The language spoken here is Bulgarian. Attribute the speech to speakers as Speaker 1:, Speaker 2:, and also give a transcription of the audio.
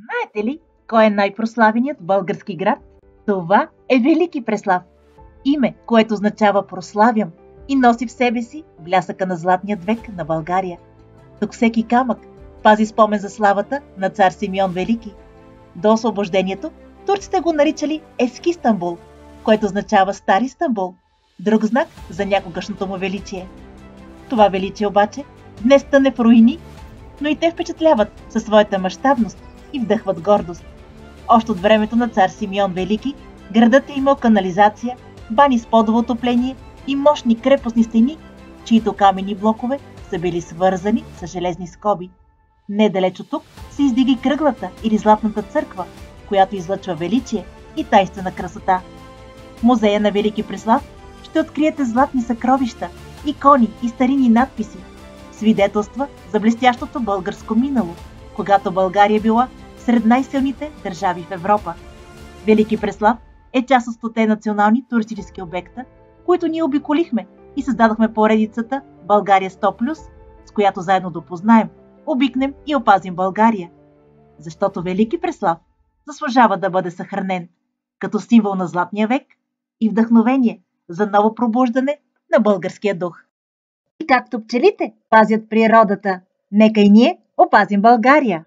Speaker 1: Знаете ли, кой е най-прославеният български град? Това е Велики Преслав. Име, което означава прославям и носи в себе си блясъка на златният век на България. Тук всеки камък пази спомен за славата на цар Симеон Велики. До освобождението турците го наричали Ески Стамбул, което означава Стари Стамбул, друг знак за някогашното му величие. Това величие обаче днес тъне в руини, но и те впечатляват със своята мащабност и вдъхват гордост. Още от времето на цар Симеон Велики градът е имал канализация, бани с подово отопление и мощни крепостни стени, чието каменни блокове са били свързани с железни скоби. Недалеч от тук се издига и кръглата или златната църква, която излъчва величие и тайнствена красота. В музея на Велики Преслав ще откриете златни съкровища, икони и старинни надписи, свидетелства за блестящото българско минало, когато България била сред най-силните държави в Европа. Велики Преслав е част от 100 национални туристически обекта, които ние обиколихме и създадохме поредицата България 100+, с която заедно допознаем, обикнем и опазим България. Защото Велики Преслав заслужава да бъде съхранен като символ на златния век и вдъхновение за ново пробуждане на българския дух. И както пчелите пазят природата, нека и ние опазим България!